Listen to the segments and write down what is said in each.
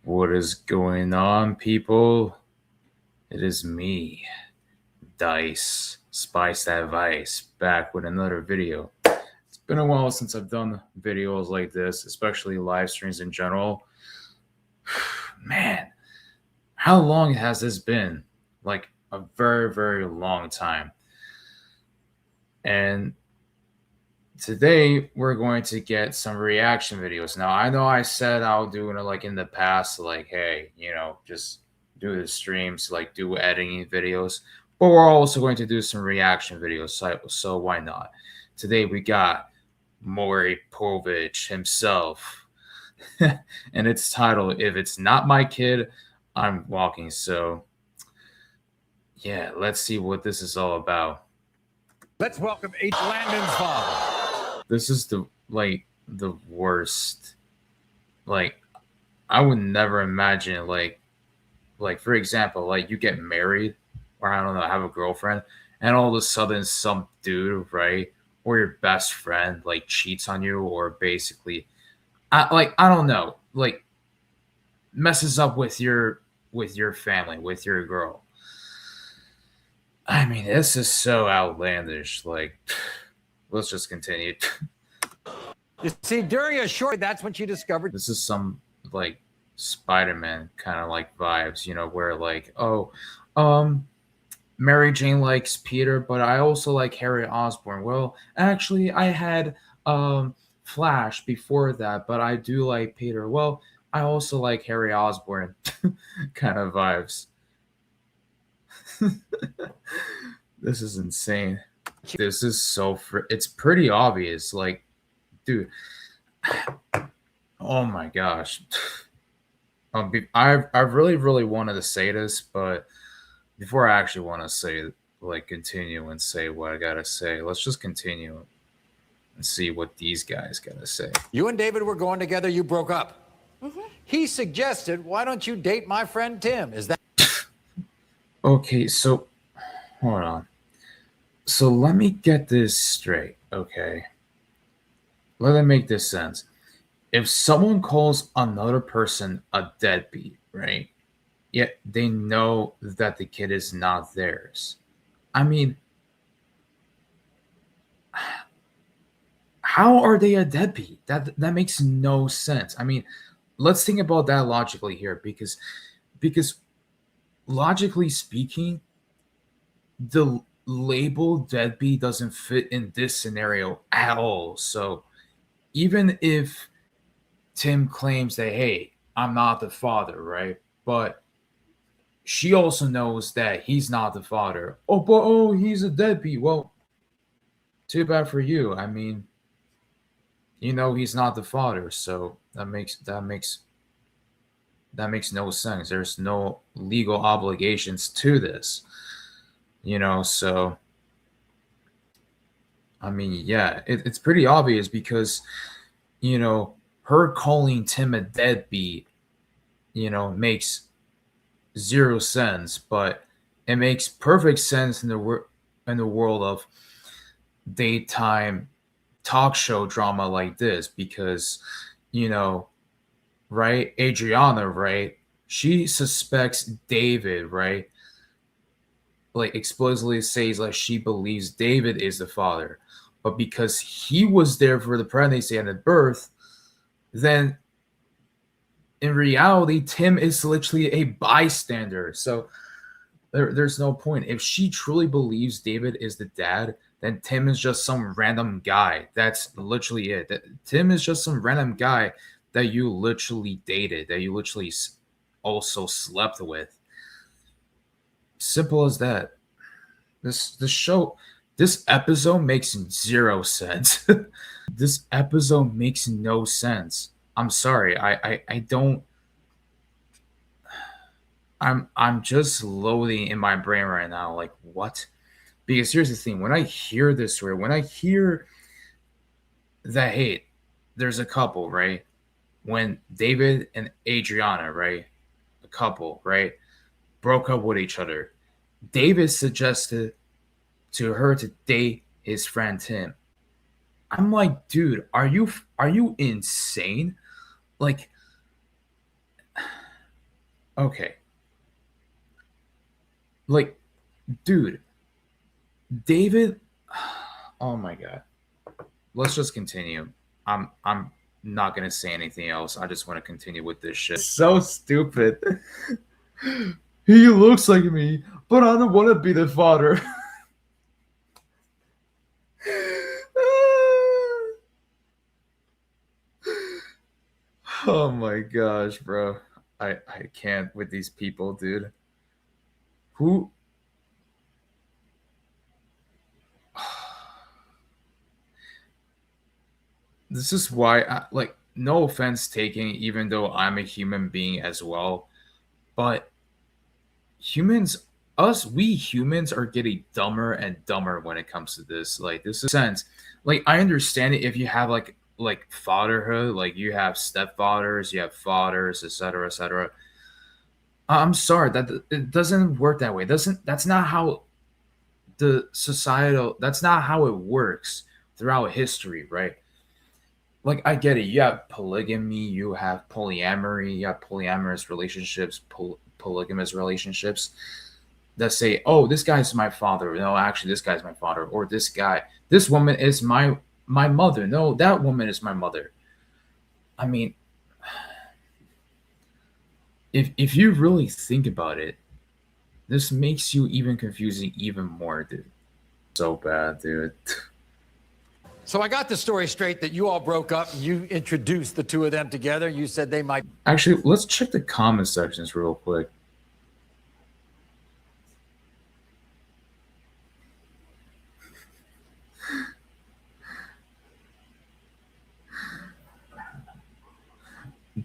What is going on, people? It is me, Dice, Spice That Vice, back with another video. It's been a while since I've done videos like this, especially live streams in general. Man, how long has this been? Like a very, very long time. And today we're going to get some reaction videos. Now, I know I said I'll do it like in the past, like, hey, just do the streams, like do editing videos, but we're also going to do some reaction videos. So why not? Today we got Maury Povich himself, and it's titled "If It's Not My Kid, I'm Walking." So yeah, let's see what this is all about. Let's welcome Landon's father. This is the worst. Like, I would never imagine like for example, like you get married or I don't know, have a girlfriend, and all of a sudden some dude, right, or your best friend like cheats on you, or basically I don't know, like messes up with your family, with your girl. I mean, this is so outlandish. Like, let's just continue. You see, during a short, that's when she discovered. This is some like Spider-Man kind of like vibes, where like, oh, Mary Jane likes Peter, but I also like Harry Osborn. Well, actually, I had Flash before that, but I do like Peter. Well, I also like Harry Osborn, kind of vibes. This is insane. This is so it's pretty obvious. Like, dude, oh my gosh. I've really wanted to say this, but before I actually want to say, like, continue and say what I gotta say, let's just continue and see what these guys gotta say. You and David were going together. You broke up. Mm-hmm. He suggested, why don't you date my friend Tim? Is that okay? So hold on. So let me get this straight, okay? Let it make this sense. If someone calls another person a deadbeat, right? Yet they know that the kid is not theirs. I mean, how are they a deadbeat? That makes no sense. I mean, let's think about that logically here, because logically speaking, the label deadbeat doesn't fit in this scenario at all. So even if Tim claims that, hey, I'm not the father, right? But she also knows that he's not the father. Oh, but he's a deadbeat. Well, too bad for you. I mean, he's not the father, so that makes no sense. There's no legal obligations to this. So I mean, yeah, it's pretty obvious because her calling Tim a deadbeat, makes zero sense, but it makes perfect sense in the world of daytime talk show drama like this, because right, Adriana, right, she suspects David, right, like explicitly says like she believes David is the father, but because he was there for the pregnancy and the birth, then in reality Tim is literally a bystander. So there's no point. If she truly believes David is the dad, then Tim is just some random guy. That's literally it. Tim is just some random guy that you literally dated, that you literally also slept with. Simple as that. This episode makes zero sense. This episode makes no sense. I'm sorry. I don't. I'm just loading in my brain right now. Like, what? Because here's the thing: when I hear this story, when I hear that, hey, there's a couple, right? When David and Adriana, right, a couple, right, broke up with each other, David suggested to her to date his friend Tim. I'm like, dude, are you insane? Like, Okay. Like, dude, David. Oh my god. Let's just continue. I'm not gonna say anything else. I just want to continue with this shit. So stupid. He looks like me, but I don't want to be the father. Oh my gosh, bro. I can't with these people, dude. Who this is why like no offense taken even though I'm a human being as well, but humans we humans are getting dumber and dumber when it comes to this. Like this is sense. Like I understand it if you have like fatherhood, like you have stepfathers, you have fathers, etc., etc. I'm sorry that it doesn't work that way. Doesn't That's not how the societal that's not how it works throughout history, right? Like I get it. You have polygamy, you have polyamory, you have polyamorous relationships, polygamous relationships that say, "Oh, this guy's my father." No, actually, this guy's my father, or this woman is my mother. No, that woman is my mother. I mean, if you really think about it, this makes you even confusing even more, dude. So bad, dude. So I got the story straight that you all broke up and you introduced the two of them together. You said they might. Actually, let's check the comment sections real quick.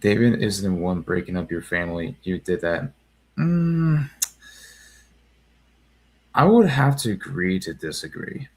David is the one breaking up your family. You did that. I would have to agree to disagree.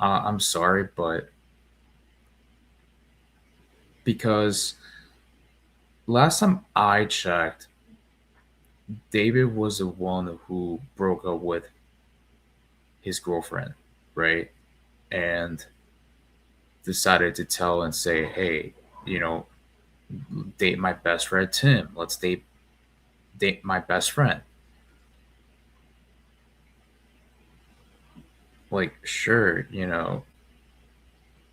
I'm sorry, but because last time I checked, David was the one who broke up with his girlfriend, right? And decided to tell and say, hey, you know, date my best friend Tim. Let's date my best friend. Like, sure,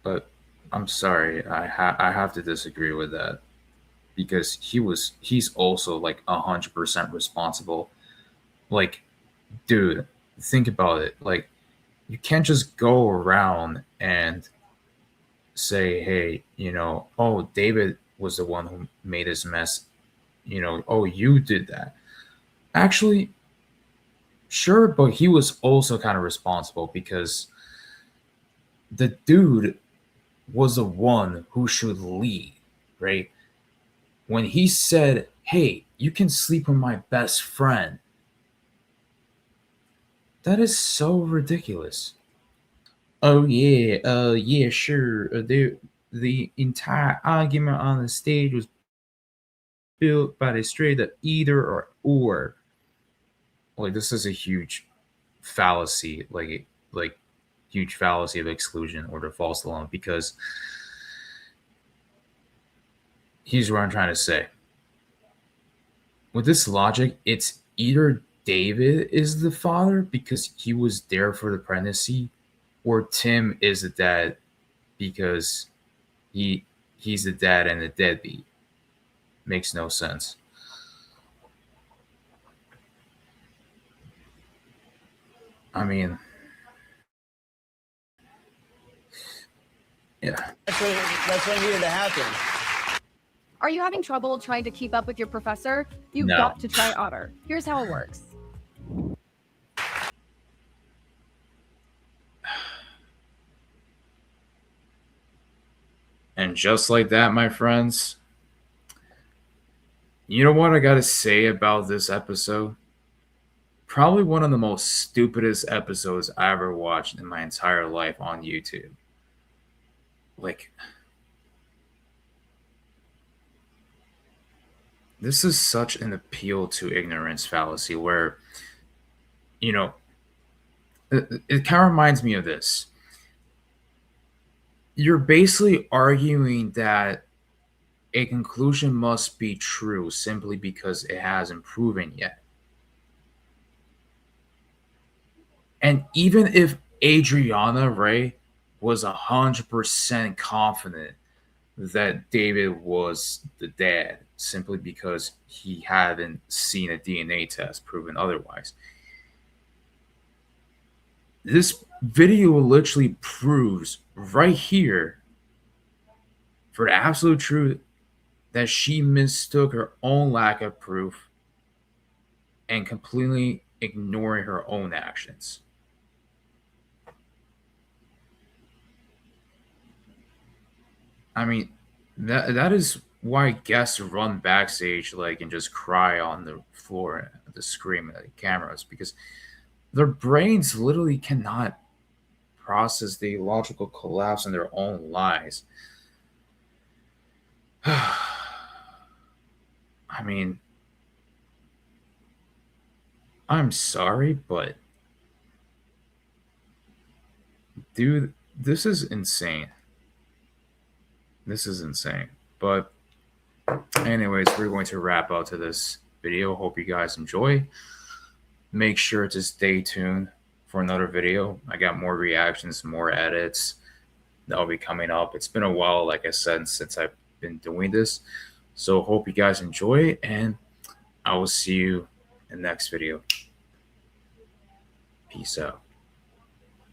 but I'm sorry, I have to disagree with that because he's also like 100% responsible. Like, dude, think about it. Like, you can't just go around and say, hey, oh, David was the one who made this mess. Oh, you did that. Actually, sure, but he was also kind of responsible because the dude was the one who should lead, right? When he said, hey, you can sleep with my best friend, that is so ridiculous. Oh yeah, yeah, sure. The entire argument on the stage was built by the straight of either or. Like this is a huge fallacy, like huge fallacy of exclusion or the false alarm because here's what I'm trying to say. With this logic, it's either David is the father because he was there for the pregnancy, or Tim is the dad because he's the dad and the deadbeat. Makes no sense. I mean, yeah. That's what needed to happen. Are you having trouble trying to keep up with your professor? You've No. got to try Otter. Here's how it works. And just like that, my friends, you know what I got to say about this episode? Probably one of the most stupidest episodes I ever watched in my entire life on YouTube. Like, this is such an appeal to ignorance fallacy where, it kind of reminds me of this. You're basically arguing that a conclusion must be true simply because it hasn't proven yet. And even if Adriana, right, was 100% confident that David was the dad simply because he hadn't seen a DNA test proving otherwise, this video literally proves right here for the absolute truth that she mistook her own lack of proof and completely ignoring her own actions. I mean, that is why guests run backstage like and just cry on the floor at the screen at the cameras, because their brains literally cannot process the logical collapse in their own lives. I mean, I'm sorry, but dude, this is insane. This is insane. But anyways, we're going to wrap up to this video. Hope you guys enjoy. Make sure to stay tuned for another video. I got more reactions, more edits that'll be coming up. It's been a while, like I said, since I've been doing this. So hope you guys enjoy, and I will see you in the next video. Peace out.